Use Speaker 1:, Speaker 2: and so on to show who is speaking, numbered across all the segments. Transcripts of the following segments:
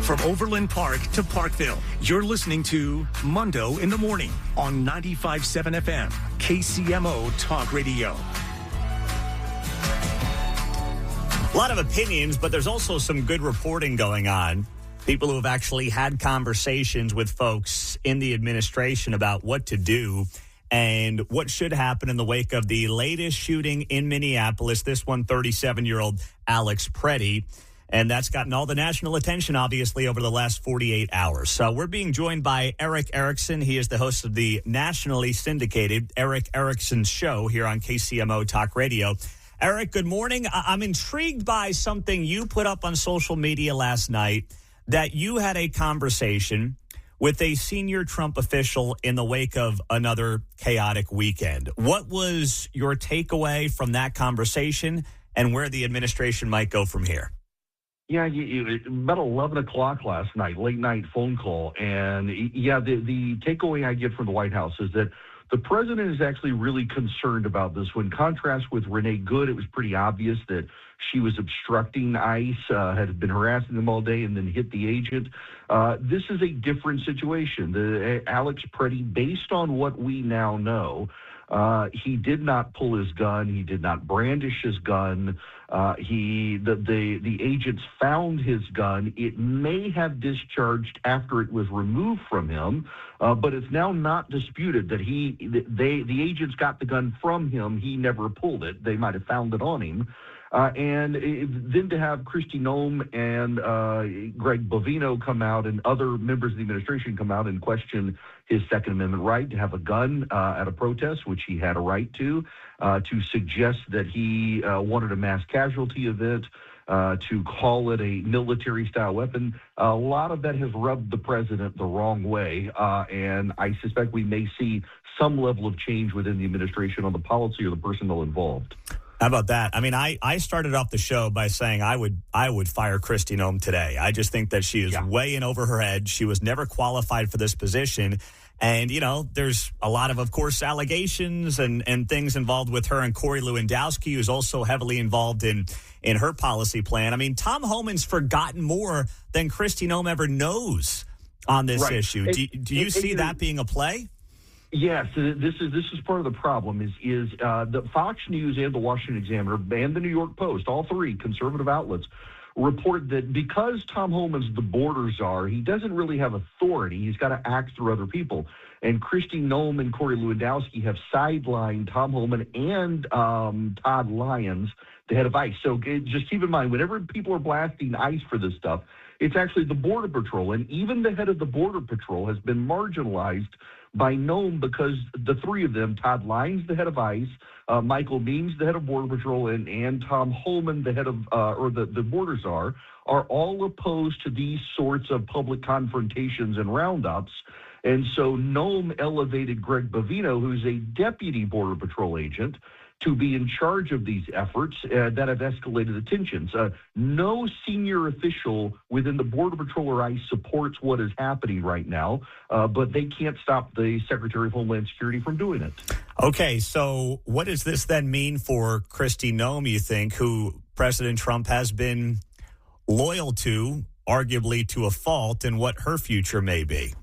Speaker 1: From Overland Park to Parkville, you're listening to Mundo in the Morning on 95.7 FM, KCMO Talk Radio.
Speaker 2: A lot of opinions, but there's also some good reporting going on. People who have actually had conversations with folks in the administration about what to do and what should happen in the wake of the latest shooting in Minneapolis, this one 37-year-old Alex Preddy. And that's gotten all the national attention, obviously, over the last 48 hours. So we're being joined by Erickson. He is the host of the nationally syndicated Erickson Show here on KCMO Talk Radio. Eric, good morning. I'm intrigued by something you put up on social media last night, that you had a conversation with a senior Trump official in the wake of another chaotic weekend. What was your takeaway from that conversation and where the administration might go from here?
Speaker 3: Yeah, about 11 o'clock last night, late night phone call. And the takeaway I get from the White House is that the president is actually really concerned about this. In contrast with Renee Good, it was pretty obvious that she was obstructing ICE, had been harassing them all day and then hit the agent. This is a different situation. The Alex Preddy, based on what we now know, he did not pull his gun. He did not brandish his gun. The agents found his gun. It may have discharged after it was removed from him, but it's now not disputed that the agents got the gun from him. He never pulled it. They might have found it on him. Then to have Christine Nolman and Greg Bovino come out and other members of the administration come out and question his Second Amendment right to have a gun at a protest, which he had a right to suggest that he wanted a mass casualty event, to call it a military-style weapon. A lot of that has rubbed the president the wrong way, and I suspect we may see some level of change within the administration on the policy or the personnel involved.
Speaker 2: How about that? I mean, I started off the show by saying I would fire Christine Nolman today. I just think that she is way in over her head. She was never qualified for this position. And, there's a lot of course, allegations and things involved with her and Corey Lewandowski, who's also heavily involved in her policy plan. I mean, Tom Homan's forgotten more than Christine Nolman ever knows on this issue. Do you see that being a play?
Speaker 3: Yes, this is part of the problem is the Fox News and the Washington Examiner and the New York Post, all three conservative outlets, report that because Tom Homan's the border czar, he doesn't really have authority. He's got to act through other people. And Christine Nolman and Corey Lewandowski have sidelined Tom Homan and Todd Lyons, the head of ICE. So just keep in mind, whenever people are blasting ICE for this stuff, it's actually the Border Patrol. And even the head of the Border Patrol has been marginalized by Nolman because the three of them, Todd Lyons, the head of ICE, Michael Means, the head of Border Patrol, and Tom Homan, the head of, the border czar, are all opposed to these sorts of public confrontations and roundups. And so Nolman elevated Greg Bovino, who's a deputy Border Patrol agent, to be in charge of these efforts that have escalated the tensions. No senior official within the Border Patrol or ICE supports what is happening right now, but they can't stop the Secretary of Homeland Security from doing it.
Speaker 2: Okay, so what does this then mean for Christine Nolman, you think, who President Trump has been loyal to, arguably to a fault, and what her future may be?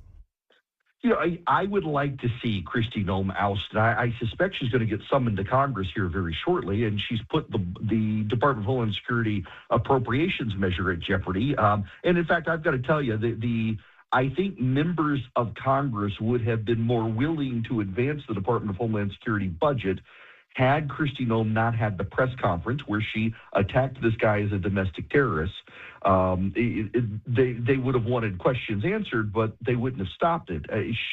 Speaker 3: I would like to see Christine Nolman ousted. I suspect she's going to get summoned to Congress here very shortly, and she's put the Department of Homeland Security appropriations measure at jeopardy. And in fact, I've got to tell you, I think members of Congress would have been more willing to advance the Department of Homeland Security budget had Christine Nolman not had the press conference where she attacked this guy as a domestic terrorist. They would have wanted questions answered, but they wouldn't have stopped it.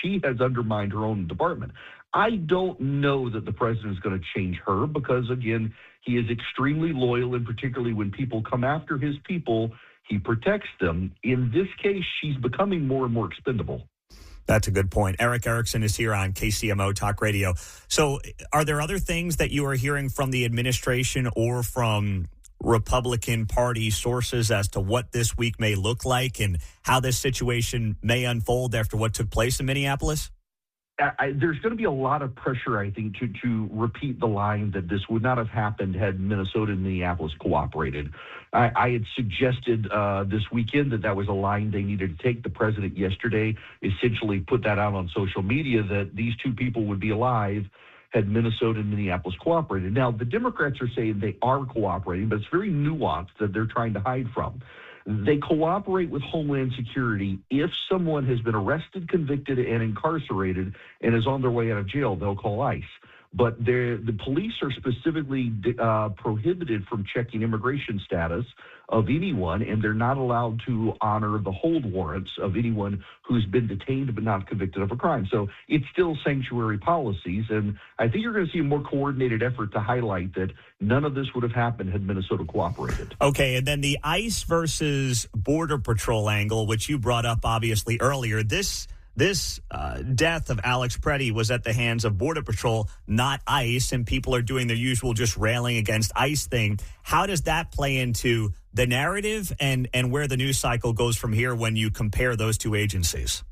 Speaker 3: She has undermined her own department. I don't know that the president is going to change her because, again, he is extremely loyal, and particularly when people come after his people, he protects them. In this case, she's becoming more and more expendable.
Speaker 2: That's a good point. Erickson is here on KCMO Talk Radio. So are there other things that you are hearing from the administration or from Republican Party sources as to what this week may look like and how this situation may unfold after what took place in Minneapolis?
Speaker 3: There's going to be a lot of pressure, I think, to repeat the line that this would not have happened had Minnesota and Minneapolis cooperated. I had suggested this weekend that was a line they needed to take. The president yesterday essentially put that out on social media that these two people would be alive had Minnesota and Minneapolis cooperated. Now, the Democrats are saying they are cooperating, but it's very nuanced that they're trying to hide from. They cooperate with Homeland Security if someone has been arrested, convicted, and incarcerated and is on their way out of jail. They'll call ICE. But the police are specifically prohibited from checking immigration status of anyone, and they're not allowed to honor the hold warrants of anyone who's been detained but not convicted of a crime. So it's still sanctuary policies, and I think you're going to see a more coordinated effort to highlight that none of this would have happened had Minnesota cooperated.
Speaker 2: Okay, and then the ICE versus Border Patrol angle, which you brought up obviously earlier, this death of Alex Preddy was at the hands of Border Patrol, not ICE, and people are doing their usual just railing against ICE thing. How does that play into the narrative and where the news cycle goes from here when you compare those two agencies?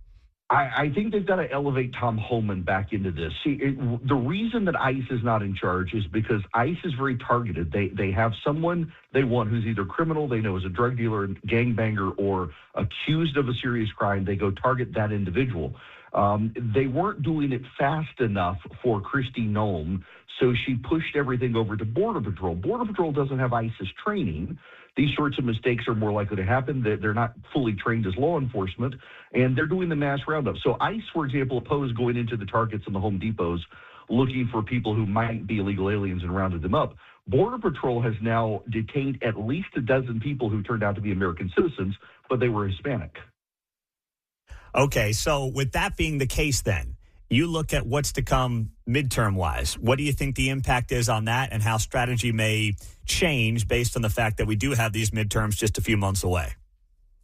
Speaker 3: I think they've got to elevate Tom Homan back into this. See, the reason that ICE is not in charge is because ICE is very targeted. They have someone they want who's either criminal, they know is a drug dealer, gangbanger, or accused of a serious crime. They go target that individual. They weren't doing it fast enough for Christine Nolman, so she pushed everything over to Border Patrol. Border Patrol doesn't have ICE's training. These sorts of mistakes are more likely to happen. They're not fully trained as law enforcement, and they're doing the mass roundup. So ICE, for example, opposed going into the Targets and the Home Depots looking for people who might be illegal aliens and rounded them up. Border Patrol has now detained at least a dozen people who turned out to be American citizens, but they were Hispanic.
Speaker 2: Okay, so with that being the case then, you look at what's to come midterm-wise. What do you think the impact is on that and how strategy may change based on the fact that we do have these midterms just a few months away?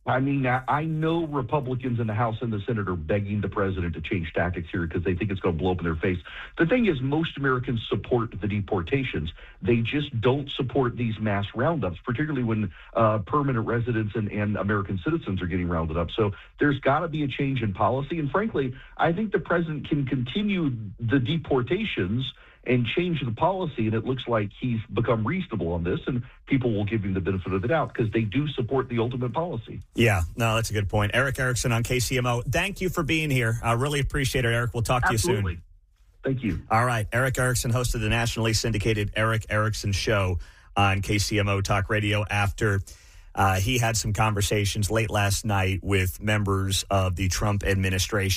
Speaker 3: I mean, I know Republicans in the House and the Senate are begging the president to change tactics here because they think it's going to blow up in their face. The thing is, most Americans support the deportations. They just don't support these mass roundups, particularly when permanent residents and American citizens are getting rounded up. So there's got to be a change in policy. And frankly, I think the president can continue the deportations and change the policy, and it looks like he's become reasonable on this, and people will give him the benefit of the doubt because they do support the ultimate policy.
Speaker 2: Yeah, no, that's a good point. Eric Erickson on KCMO. Thank you for being here. I really appreciate it, Eric. We'll talk to you soon.
Speaker 3: Thank you.
Speaker 2: All right. Eric Erickson, host of the nationally syndicated Eric Erickson Show on KCMO Talk Radio after he had some conversations late last night with members of the Trump administration.